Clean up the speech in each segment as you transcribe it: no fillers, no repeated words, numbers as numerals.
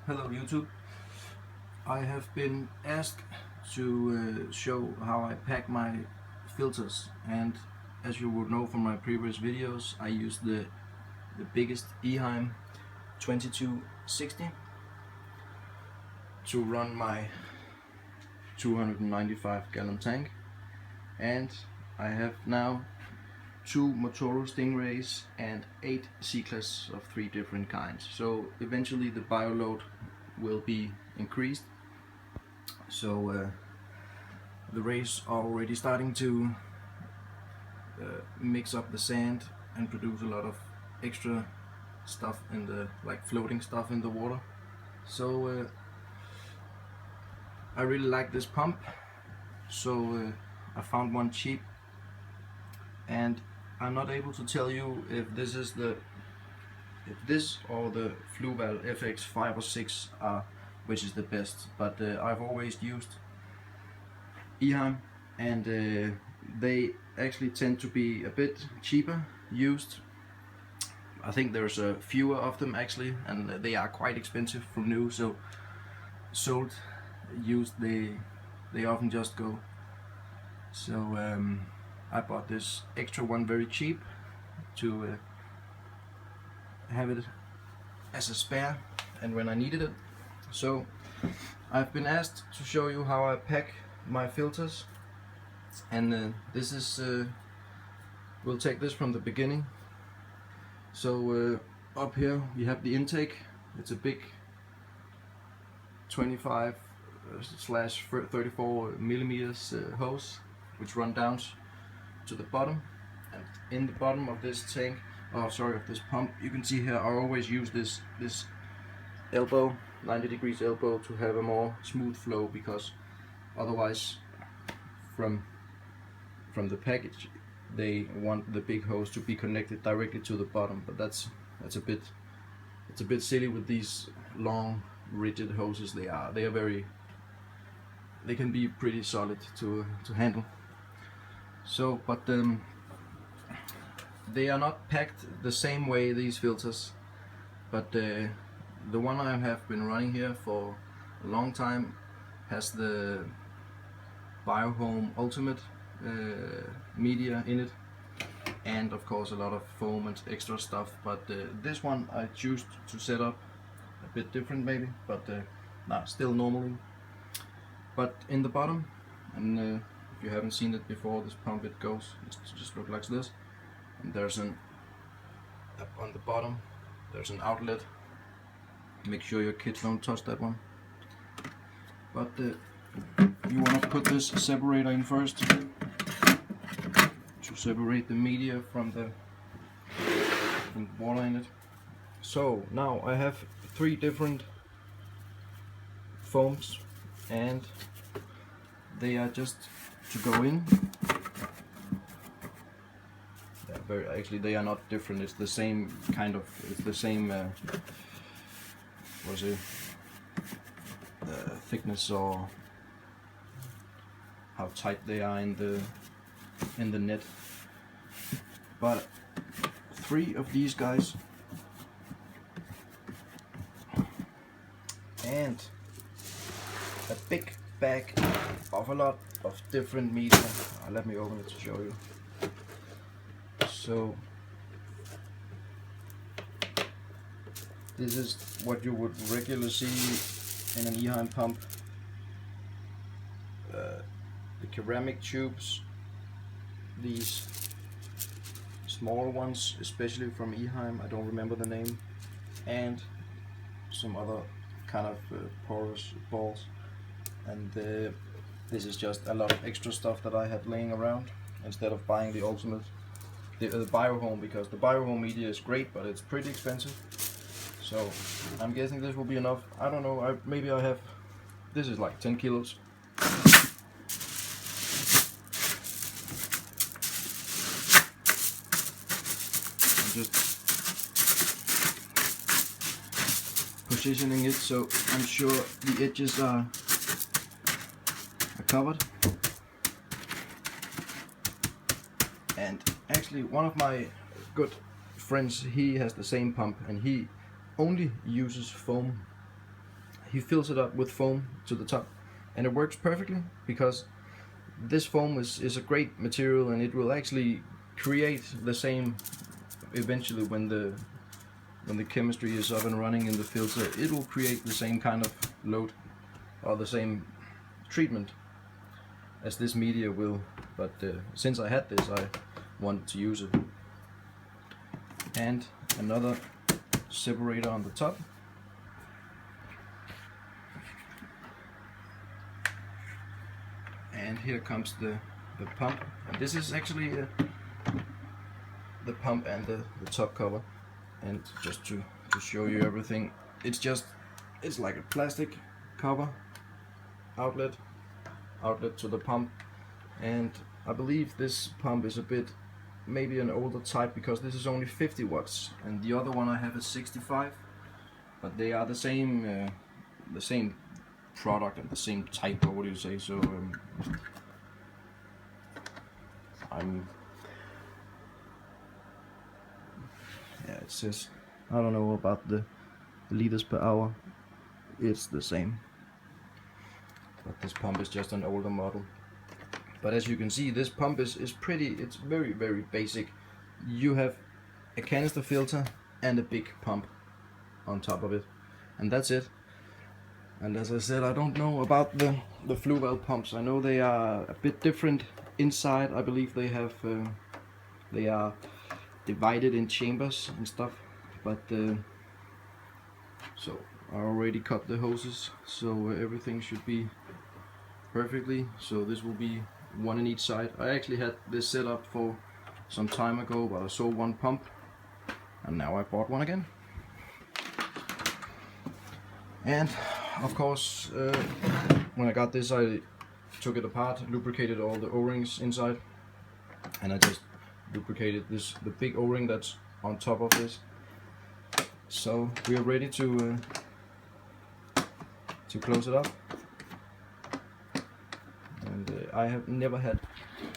Hello YouTube. I have been asked to show how I pack my filters, and as you would know from my previous videos, I use the biggest Eheim 2260 to run my 295 gallon tank, and I have now 2 Motoro Stingrays and 8 C-Class of 3 different kinds. So eventually the bio load will be increased. So the rays are already starting to mix up the sand and produce a lot of extra stuff in the floating stuff in the water. So I really like this pump, so I found one cheap, and I'm not able to tell you if this or the Fluval FX 5 or 6 which is the best, but I've always used Eheim, and they actually tend to be a bit cheaper used. I think there's fewer of them actually, and they are quite expensive from new, so sold used they often just go. So I bought this extra one very cheap to have it as a spare and when I needed it. So I've been asked to show you how I pack my filters, and this is we'll take this from the beginning. So up here we have the intake. It's a big 25/34 millimeters hose which run down to the bottom, and in the bottom of this tank, of this pump, you can see here I always use this elbow, 90 degrees elbow, to have a more smooth flow, because otherwise from the package they want the big hose to be connected directly to the bottom, but it's a bit silly with these long rigid hoses. They can be pretty solid to handle. So but they are not packed the same way, these filters, but the one I have been running here for a long time has the Eheims Ultimate media in it, and of course a lot of foam and extra stuff, but this one I choose to set up a bit different maybe, but still normally. But in the bottom, and if you haven't seen it before, this pump, it just looks like this, and there's up on the bottom there's an outlet. Make sure your kids don't touch that one. But you want to put this separator in first to separate the media from the water in it. So now I have 3 different foams, and they are just to go in. Actually they are not different, it's the same kind of, it's the same thickness, or how tight they are in the net. But 3 of these guys, and a big bag of a lot of different media. Let me open it to show you. So this is what you would regularly see in an Eheim pump. The ceramic tubes, these smaller ones, especially from Eheim, I don't remember the name, and some other kind of porous balls. And this is just a lot of extra stuff that I had laying around instead of buying the ultimate, the Eheims, because the Eheims media is great, but it's pretty expensive. So I'm guessing this will be enough. I don't know, maybe I have, this is like 10 kilos. I'm just positioning it so I'm sure the edges are covered. And actually one of my good friends, he has the same pump, and he only uses foam he fills it up with foam to the top, and it works perfectly because this foam is a great material, and it will actually create the same eventually when the chemistry is up and running in the filter. It will create the same kind of load or the same treatment as this media will, but since I had this, I wanted to use it. And another separator on the top. And here comes the pump, and this is actually the pump and the top cover. And just to show you everything, it's like a plastic cover, outlet to the pump. And I believe this pump is a bit maybe an older type, because this is only 50 watts and the other one I have is 65, but they are the same product and the same type, or what do you say? So it says, I don't know about the liters per hour, it's the same, but this pump is just an older model. But as you can see, this pump is it's very, very basic. You have a canister filter and a big pump on top of it, and that's it. And as I said, I don't know about the flue valve pumps. I know they are a bit different inside. I believe they are divided in chambers and stuff, but so I already cut the hoses, so everything should be perfectly. So this will be one in each side. I actually had this set up for some time ago, but I sold one pump and now I bought one again. And of course, when I got this, I took it apart, lubricated all the O-rings inside, and I just lubricated the big O-ring that's on top of this. So we are ready to close it up. And I have never had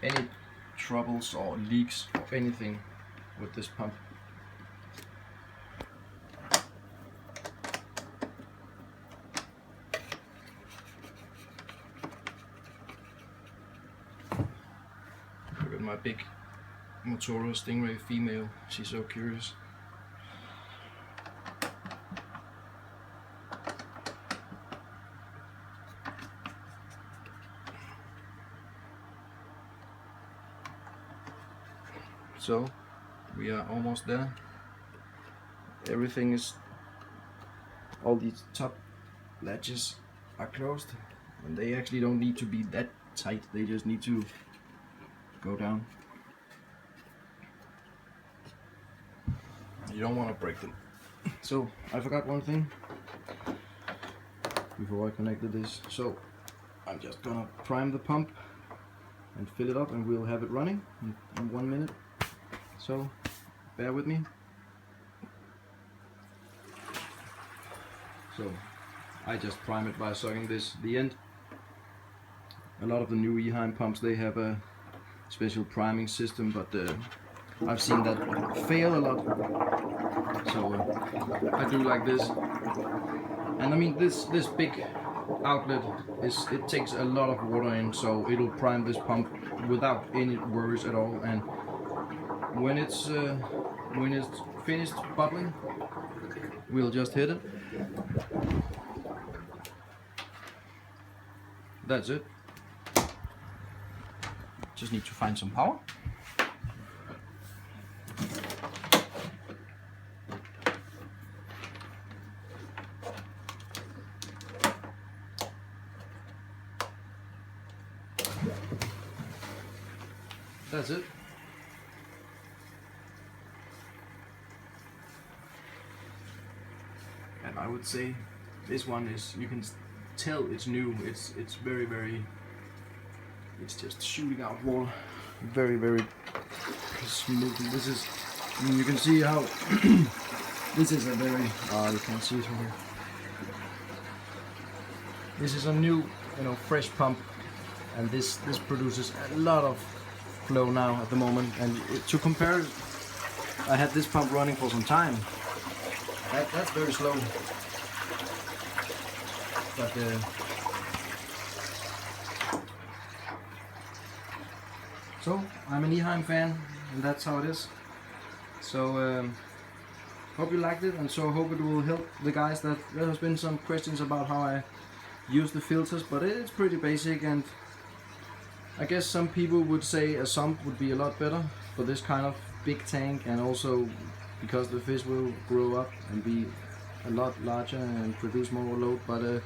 any troubles or leaks or anything with this pump. Look at my big Motorola Stingray female, she's so curious. So we are almost there. Everything is, all these top latches are closed, and they actually don't need to be that tight, they just need to go down. You don't want to break them. So I forgot one thing before I connected this. So I'm just gonna prime the pump and fill it up, and we'll have it running in 1 minute. So bear with me. So I just prime it by sucking the end. A lot of the new Eheim pumps, they have a special priming system, but I've seen that fail a lot. So I do like this. And I mean, this big outlet it takes a lot of water in, so it'll prime this pump without any worries at all. And when it's finished bubbling, we'll just hit it. That's it. Just need to find some power. That's it. And I would say this one is, you can tell it's new. It's very, very, it's just shooting out water very, very smooth. This is, I mean, you can see how this is a very, you can't see it from here. This is a new, fresh pump, and this produces a lot of flow now at the moment. And to compare, I had this pump running for some time. That's very slow. But so I'm an Eheim fan, and that's how it is. So hope you liked it, and so hope it will help the guys. That there has been some questions about how I use the filters, but it's pretty basic, and I guess some people would say a sump would be a lot better for this kind of big tank, and also because the fish will grow up and be a lot larger and produce more load. But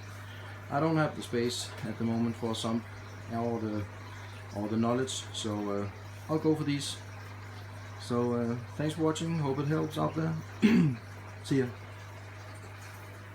I don't have the space at the moment for a sump or the knowledge, so I'll go for these. So thanks for watching, hope it helps out there. See ya.